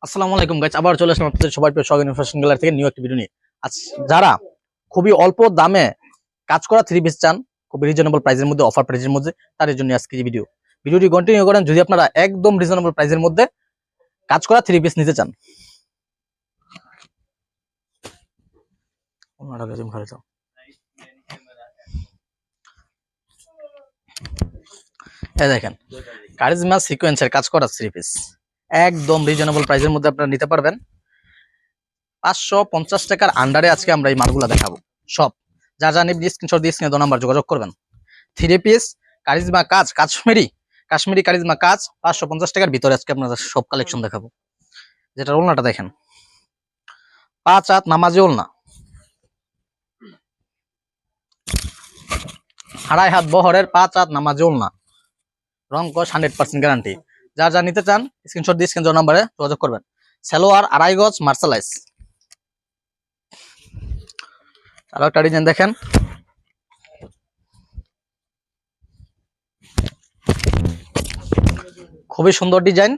আসসালামু আলাইকুম গাইস, আবার চলে আসলাম আপনাদের সবার প্রিয় শৌখিন ফ্যাশন গ্যালারি থেকে নিউ একটা ভিডিও নিয়ে। আজ যারা খুবই অল্প দামে কাজ করা থ্রি পিস চান, খুবই রিজনেবল প্রাইসের মধ্যে, অফার প্রাইসের মধ্যে, তাদের জন্য আজকে এই ভিডিওটি কন্টিনিউ করেন যদি আপনারা একদম রিজনেবল প্রাইসের মধ্যে কাজ করা থ্রি পিস নিতে চান। এই দেখেন কারিজমা সিকোয়েন্সের কাজ করা থ্রি পিস একদম রিজনেবল প্রাইসের মধ্যে আপনারা নিতে পারবেন। 550 টাকার আন্ডারে আজকে আমরা এই মালগুলো দেখাবো। সব যা নিবি স্ক্রিনশট দিয়ে স্ক্রিনে 2 নাম্বার যোগাযোগ করবেন। থ্রি পিস কারিজমা কাজ, কাশ্মীরি কারিজমা কাজ 550 টাকার ভিতরে আজকে আপনারা সব কালেকশন দেখাবো। যেটা ওলনাটা দেখেন 5 হাত নামাজি ওলনা, 2.5 হাত বহরের 5 হাত নামাজি ওলনা, রং কস 100% গ্যারান্টি। যা নিতে চান স্ক্রিনশট দিয়ে স্ক্রিন নাম্বারে যোগাযোগ করবেন। সালোয়ার 2.5 গজ মার্শালাইজ। আরো একটা ডিজাইন দেখেন, খুবই সুন্দর ডিজাইন,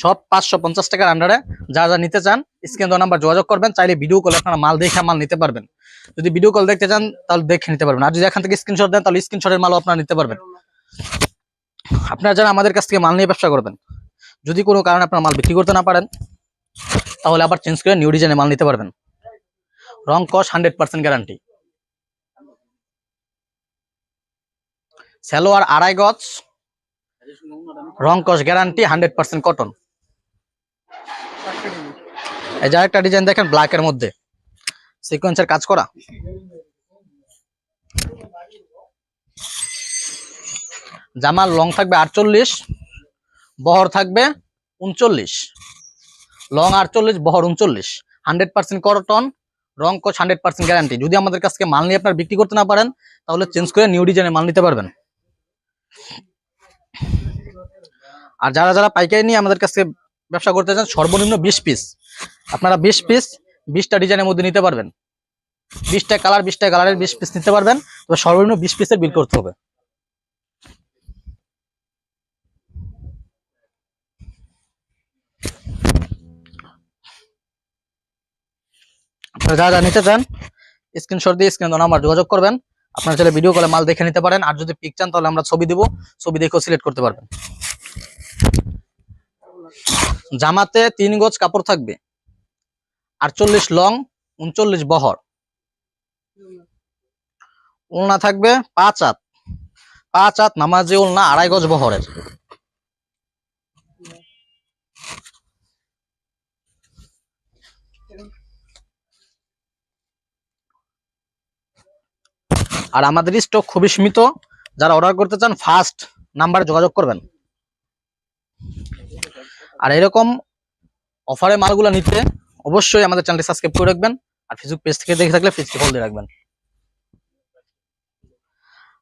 সব 550 টাকার আন্ডারে। যা নিতে চান স্ক্রিন নাম্বার যোগাযোগ করবেন। চাইলে ভিডিও কলে আপনারা মাল দেখে মাল নিতে পারবেন। যদি ভিডিও কল দেখতে চান তাহলে দেখে নিতে পারবেন, আর যদি এখান থেকে স্ক্রিনশট দেন তাহলে স্ক্রিনশটের মালও আপনারা নিতে পারবেন। আপনারা যারা আমাদের কাছ থেকে মাল নিয়ে ব্যবসা করবেন, যদি কোনো কারণে আপনার মাল বিক্রি করতে না পারেন তাহলে আবার চেঞ্জ করে নিউ ডিজাইনে মাল নিতে পারবেন। রং কস 100% গ্যারান্টি। সালোয়ার 2.5 গজ, রং কস গ্যারান্টি, 100% কটন। এই যে একটা ডিজাইন দেখেন ব্ল্যাকের মধ্যে সিকোয়েন্সের কাজ করা, জামার লং থাকবে 48, বহর থাকবে 39, লং 48 বহর 39, 100% কটন, রং কস 100% গ্যারান্টি। যদি আমাদের কাছ থেকে মাল নিয়ে আপনার বিক্রি করতে না পারেন তাহলে চেঞ্জ করে নিউ ডিজাইনে মাল নিতে পারবেন। আর যারা পাইকারি নিয়ে আমাদের কাছ থেকে ব্যবসা করতে চান সর্বনিম্ন 20 পিস, আপনারা 20 পিস 20টা ডিজাইনের মধ্যে নিতে পারবেন। 20টা কালার 20টা কালারের 20 পিস নিতে পারবেন, তবে সর্বনিম্ন 20 পিসের বিল করতে হবে। আপনারা যা নিতে চান স্ক্রিনশট দিয়ে স্ক্রিনে নাম্বার যোগাযোগ করবেন। আপনারা চাইলে ভিডিও কলে মাল দেখে নিতে পারেন, আর যদি পিক চান তাহলে আমরা ছবি দিব, ছবি দেখেও সিলেক্ট করতে পারবেন। জামাতে 3 গজ কাপড় থাকবে, 48 লং, 39 বহর, ওলনা থাকবে 5 হাত নামাজি ওলনা, 2.5 গজ বহরের। আর আমাদের স্টক খুবই সীমিত, যারা অর্ডার করতে চান ফার্স্ট নাম্বারে যোগাযোগ করবেন। আর এরকম অফারে মালগুলো নিতে অবশ্যই আমাদের চ্যানেলটি সাবস্ক্রাইব করে রাখবেন, আর ফেসবুক পেজ থেকে দেখে থাকলে পেজটি ফলো দিয়ে রাখবেন।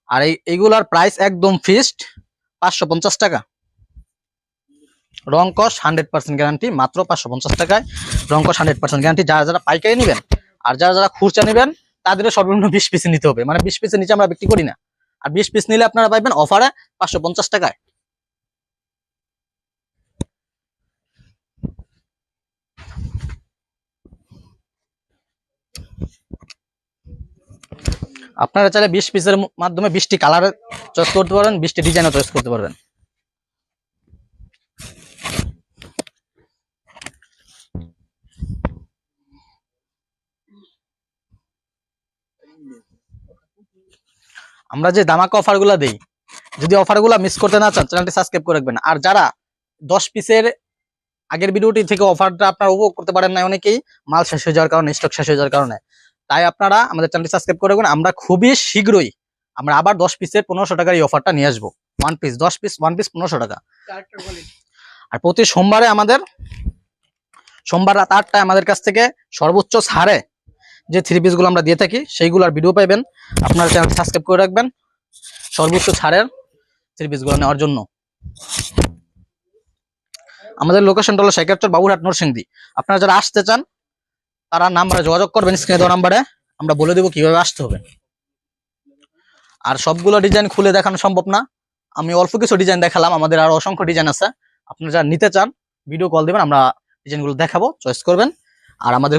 আর এইগুলার প্রাইস একদম ফিক্সড 550 টাকা, রং কস 100% গ্যারান্টি, মাত্র 550 টাকায় রং কস 100% গ্যারান্টি। যারা পাইকারি নেবেন আর যারা খুচরা নেবেন তাদের সর্বনিম্ন 20 পিস নিতে হবে, মানে 20 পিসের নিচে আমরা বিক্রি করি না। আর 20 পিস নিলে আপনারা পাইবেন অফারে 550 টাকায়। আপনারা চাইলে 20 পিসের মাধ্যমে 20টি কালার চয়েস করতে পারবেন, 20টি ডিজাইনও চয়েস করতে পারবেন। আমরা যে ধামাকা অফারগুলো দেই, যদি অফারগুলো মিস করতে না চান চ্যানেলটি সাবস্ক্রাইব করে রাখবেন। আর যারা 10 পিসের আগের ভিডিওটি থেকে অফারটা আপনারা উপভোগ করতে পারেন না, অনেকেই মাল শেষ হয়ে যাওয়ার কারণে, স্টক শেষ হয়ে যাওয়ার কারণে, তাই আপনারা আমাদের চ্যানেলটি সাবস্ক্রাইব করে রাখবেন। আমরা খুবই শীঘ্রই আমরা আবার 10 পিসের 1500 টাকার এই অফারটা নিয়ে আসবো। 1 পিস 10 পিস 1 পিস 1500 টাকা। আর প্রতি সোমবারে সোমবার রাত 8টায় আমাদের কাছ থেকে সর্বোচ্চ ছাড়ে যে থ্রি পিসগুলো আমরা দিয়ে থাকি সেইগুলোর ভিডিও পাইবেন। আপনারা চ্যানেল সাবস্ক্রাইব করে রাখবেন সর্বোচ্চ ছাড়ের থ্রি পিসগুলো নেওয়ার জন্য। আমাদের লোকেশনটা হলো শেখারচর, বাবুরহাট, নরসিংদী। আপনারা যারা আসতে চান তারা নাম্বারে যোগাযোগ করবেন, স্ক্রিনে দেওয়া নাম্বারে, আমরা বলে দেবো কিভাবে আসতে হবে। আর সবগুলো ডিজাইন খুলে দেখানো সম্ভব না, আমি অল্প কিছু ডিজাইন দেখালাম, আমাদের আরো অসংখ্য ডিজাইন আছে। আপনারা যারা নিতে চান ভিডিও কল দিবেন, আমরা ডিজাইনগুলো দেখাবো, চয়েস করবেন। আর আমাদের